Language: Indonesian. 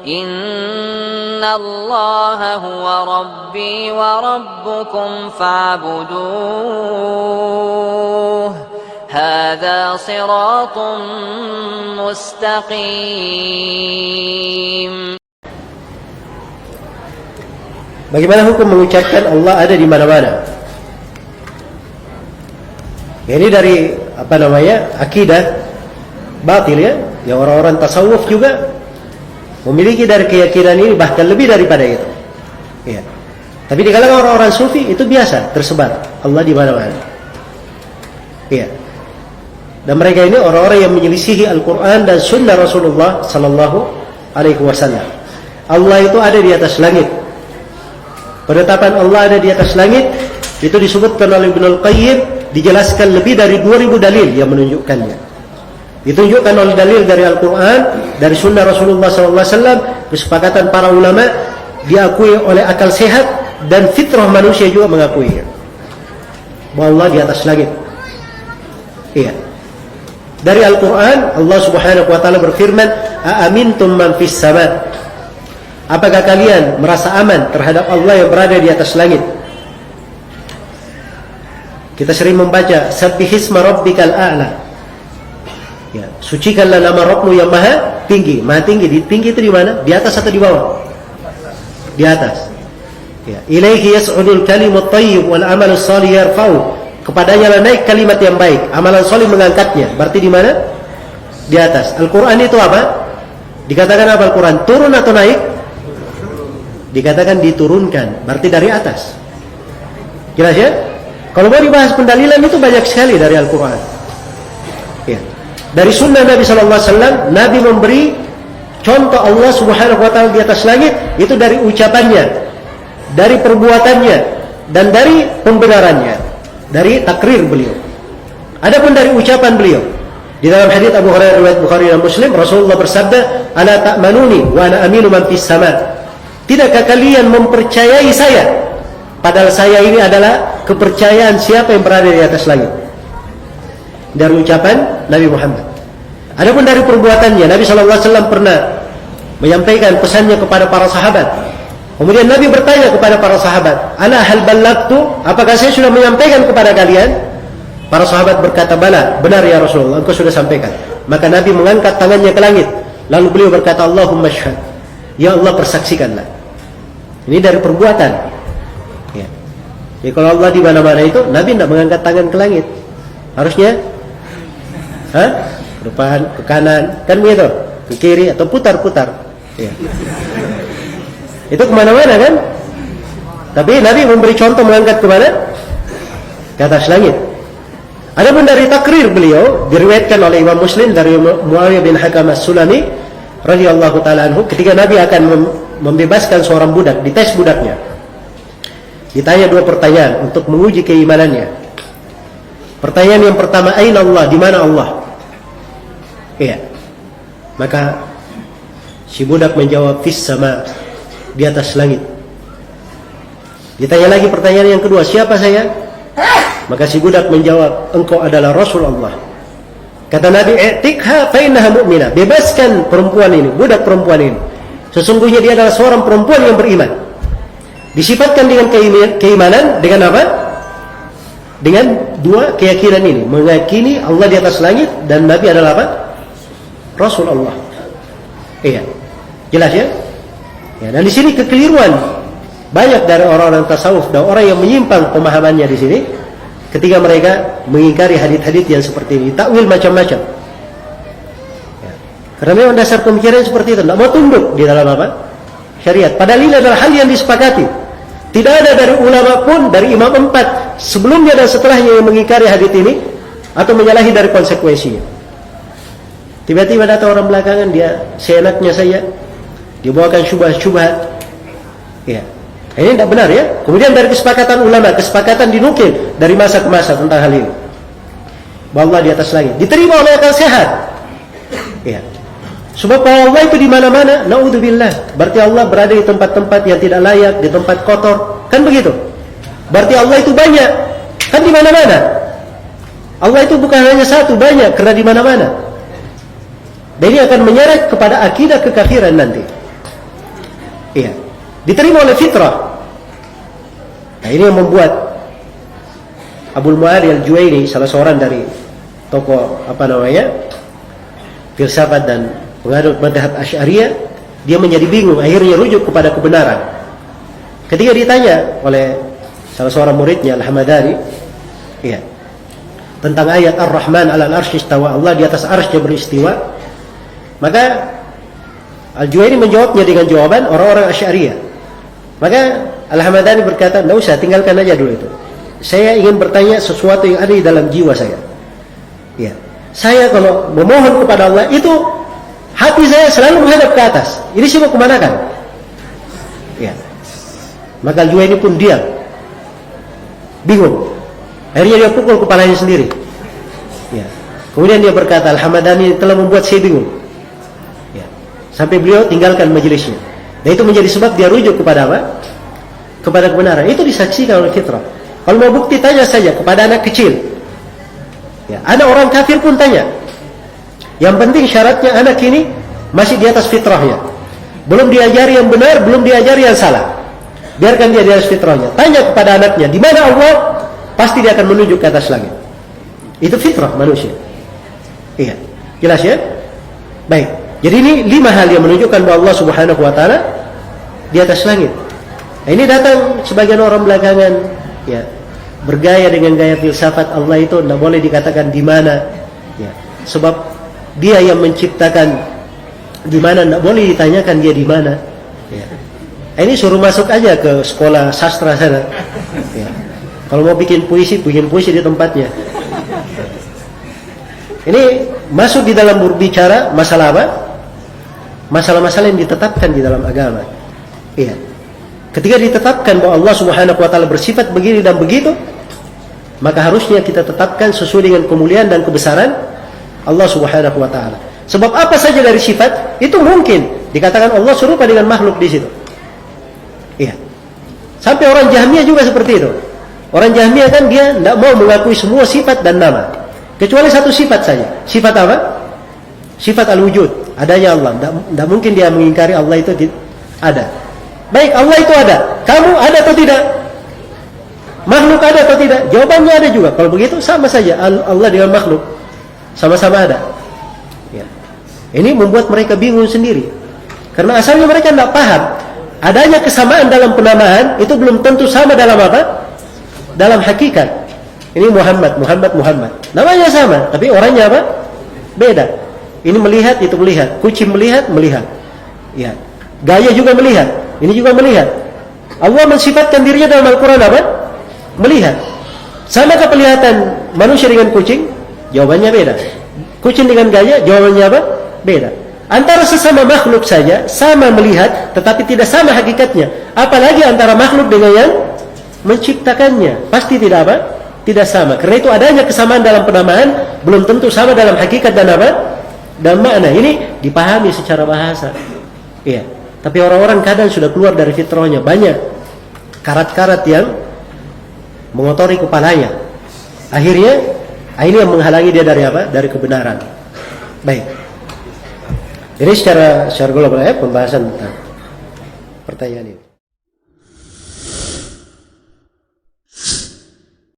Innallaha huwa rabbi wa rabbukum fa'buduh. Hadza siratun mustaqim. Bagaimana hukum mengucapkan Allah ada di mana-mana? Ini dari akidah batil ya. Ya, orang-orang tasawuf juga memiliki dari keyakinan ini, bahkan lebih daripada itu. Ya. Tapi di kalangan orang-orang sufi itu biasa tersebar Allah di mana-mana. Ya. Dan mereka ini orang-orang yang menyelisihi Al-Quran dan Sunnah Rasulullah Sallallahu Alaihi Wasallam. Allah itu ada di atas langit. Penetapan Allah ada di atas langit itu disebutkan oleh Ibnul Qayyim, dijelaskan lebih dari 2000 dalil yang menunjukkannya. Ditunjukkan oleh dalil dari Al-Quran, dari Sunnah Rasulullah SAW, kesepakatan para ulama, diakui oleh akal sehat, dan fitrah manusia juga mengakuinya bahwa Allah di atas langit. Iya. Dari Al-Quran, Allah Subhanahu Wa Taala berfirman, "Aamintum man fis sama." Apakah kalian merasa aman terhadap Allah yang berada di atas langit? Kita sering membaca Sabbihisma rabbikal a'la. Ya, sucikanlah nama Rabbmu yang maha tinggi. Maha tinggi, tinggi itu di mana? Di atas atau di bawah? Di atas. Ya, ilaihi yas'udul kalimut thayyib wal amalus shalih yarfa'u. Kepadanya lah naik kalimat yang baik, amalan saleh mengangkatnya. Berarti di mana? Di atas. Al-Qur'an itu apa? Dikatakan apa Al-Qur'an? Turun atau naik? Dikatakan diturunkan, berarti dari atas. Jelas ya? Kalau mau dibahas pendalilan itu banyak sekali dari Al-Quran. Ya. Dari sunnah Nabi SAW, Nabi memberi contoh Allah Subhanahu Wa Taala di atas langit itu dari ucapannya, dari perbuatannya, dan dari pembenarannya, dari takrir beliau. Adapun dari ucapan beliau, di dalam hadits Abu Hurairah riwayat Bukhari dan Muslim, Rasulullah bersabda, "Ala ta'manuni wa ana aminu man fis sama." Tidakkah kalian mempercayai saya? Padahal saya ini adalah kepercayaan siapa yang berada di atas langit. Dari ucapan Nabi Muhammad. Adapun dari perbuatannya, Nabi SAW pernah menyampaikan pesannya kepada para sahabat. Kemudian Nabi bertanya kepada para sahabat, "Ala hal ballagtu? Apakah saya sudah menyampaikan kepada kalian?" Para sahabat berkata, "Bala, benar ya Rasulullah, engkau sudah sampaikan." Maka Nabi mengangkat tangannya ke langit. Lalu beliau berkata, "Allahumma syhad." Ya Allah, persaksikanlah. Ini dari perbuatan. Ya. Jadi kalau Allah di mana-mana itu, Nabi tidak mengangkat tangan ke langit. Harusnya, ke depan, ke kanan, kan begitu, ke kiri atau putar-putar. Ya. Itu kemana-mana kan? Tapi Nabi memberi contoh mengangkat ke mana? Ke atas langit. Adapun dari takrir beliau diriwayatkan oleh Imam Muslim dari Muawiyah bin Hakam As-Sulami radhiyallahu taala anhu, ketika Nabi akan membebaskan seorang budak, dites budaknya. Ditanya dua pertanyaan untuk menguji keimanannya. Pertanyaan yang pertama, aina Allah? Di mana Allah? Iya. Maka si budak menjawab, fis sama, di atas langit. Ditanya lagi pertanyaan yang kedua, siapa saya? Maka si budak menjawab, engkau adalah Rasul Allah. Kata Nabi, i'tikha fa innaha mu'minah. Bebaskan perempuan ini, budak perempuan ini. Sesungguhnya dia adalah seorang perempuan yang beriman. Disifatkan dengan keimanan, dengan apa? Dengan dua keyakinan ini. Meyakini Allah di atas langit dan Nabi adalah apa? Rasul Allah. Iya. Jelas ya? Ya, dan di sini kekeliruan banyak dari orang-orang tasawuf dan orang yang menyimpang pemahamannya di sini ketika mereka mengingkari hadits-hadits yang seperti ini, takwil macam-macam. Karena memang dasar pemikiran seperti itu, tidak mau tunduk di dalam apa? Syariat. Padahal ini adalah hal yang disepakati. Tidak ada dari ulama pun, dari imam 4 sebelumnya dan setelahnya yang mengingkari hadits ini atau menyalahi dari konsekuensinya. Tiba-tiba datang orang belakangan, dia seenaknya saja, dia bawakan syubhat-syubhat. Ya. Ini tidak benar ya. Kemudian dari kesepakatan ulama, kesepakatan dinukil dari masa ke masa tentang hal ini. Bahwa Allah di atas langit. Diterima oleh akal sehat. Ya. Sebab Allah itu di mana-mana, naudzubillah. Berarti Allah berada di tempat-tempat yang tidak layak, di tempat kotor, kan begitu? Berarti Allah itu banyak, kan di mana-mana. Allah itu bukan hanya satu, banyak, karena di mana-mana. Dan ini akan menyeret kepada akidah kekafiran nanti. Iya. Diterima oleh fitrah. Nah, ini yang membuat Abul Mu'ali Al-Juwaini, salah seorang dari tokoh filsafat dan pengadut madhab Asy'ariyah, dia menjadi bingung, akhirnya rujuk kepada kebenaran. Ketika ditanya oleh salah seorang muridnya Al-Hamadani, iya, tentang ayat Ar-Rahman 'alal arsy istawa, Allah di atas arsy beristiwa, maka Al-Juwaini menjawabnya dengan jawaban orang-orang Asy'ariyah. Maka Al-Hamadani berkata, "Tidak usah, tinggalkan aja dulu itu. Saya ingin bertanya sesuatu yang ada di dalam jiwa saya. Ya, saya kalau memohon kepada Allah itu hati saya selalu menghadap ke atas. Ini sih mau kemana kan?" Ya. Maka Al-Juwaini pun diam, bingung. Akhirnya dia pukul kepalanya sendiri. Ya. Kemudian dia berkata, "Al-Hamadani telah membuat saya bingung." Ya. Sampai beliau tinggalkan majelisnya. Dan itu menjadi sebab dia rujuk kepada apa? Kepada kebenaran. Itu disaksikan oleh fitrah. Kalau mau bukti, tanya saja kepada anak kecil. Ya, anak orang kafir pun tanya. Yang penting syaratnya anak ini masih di atas fitrahnya. Belum diajari yang benar, belum diajari yang salah. Biarkan dia di atas fitrahnya. Tanya kepada anaknya, di mana Allah? Pasti dia akan menuju ke atas langit. Itu fitrah manusia. Iya, jelas ya? Baik. Jadi ini 5 hal yang menunjukkan bahwa Allah Subhanahu wa taala di atas langit. Nah, ini datang sebagian orang belakangan, ya, bergaya dengan gaya filsafat Allah itu tidak boleh dikatakan di mana, ya, sebab dia yang menciptakan di mana, tidak boleh ditanyakan dia di mana. Ya. Ini suruh masuk aja ke sekolah sastra sana. Ya. Kalau mau bikin puisi di tempatnya. Ini masuk di dalam berbicara masalah apa? Masalah-masalah yang ditetapkan di dalam agama. Iya. Ketika ditetapkan bahwa Allah Subhanahu wa taala bersifat begini dan begitu, maka harusnya kita tetapkan sesuai dengan kemuliaan dan kebesaran Allah Subhanahu wa taala. Sebab apa saja dari sifat itu mungkin dikatakan Allah serupa dengan makhluk di situ. Iya. Sampai orang Jahmiyah juga seperti itu. Orang Jahmiyah kan dia tidak mau mengakui semua sifat dan nama, kecuali satu sifat saja. Sifat apa? Sifat al-wujud, adanya Allah. Tidak mungkin dia mengingkari Allah itu ada. Baik, Allah itu ada. Kamu ada atau tidak? Makhluk ada atau tidak? Jawabannya ada juga. Kalau begitu sama saja Allah dengan makhluk sama-sama ada. Ya. Ini membuat mereka bingung sendiri. Karena asalnya mereka tidak paham. Adanya kesamaan dalam penamaan itu belum tentu sama dalam apa? Dalam hakikat. Ini Muhammad. Namanya sama, tapi orangnya apa? Beda. Ini melihat, itu melihat. Kucing melihat. Ya. Gaya juga melihat. Ini juga melihat. Allah mensifatkan dirinya dalam Al-Quran apa? Melihat. Samakah penglihatan manusia dengan kucing? Jawabannya beda. Kucing dengan gaya? Jawabannya apa? Beda. Antara sesama makhluk saja sama melihat, tetapi tidak sama hakikatnya. Apalagi antara makhluk dengan yang menciptakannya, pasti tidak apa? Tidak sama. Karena itu adanya kesamaan dalam penamaan belum tentu sama dalam hakikat dan apa? Dan makna. Ini dipahami secara bahasa. Iya. Tapi orang-orang kadang sudah keluar dari fitrahnya, banyak karat-karat yang mengotori kepalanya. Akhirnya ini yang menghalangi dia dari apa? Dari kebenaran. Baik. Jadi secara global pembahasan tentang pertanyaan ini.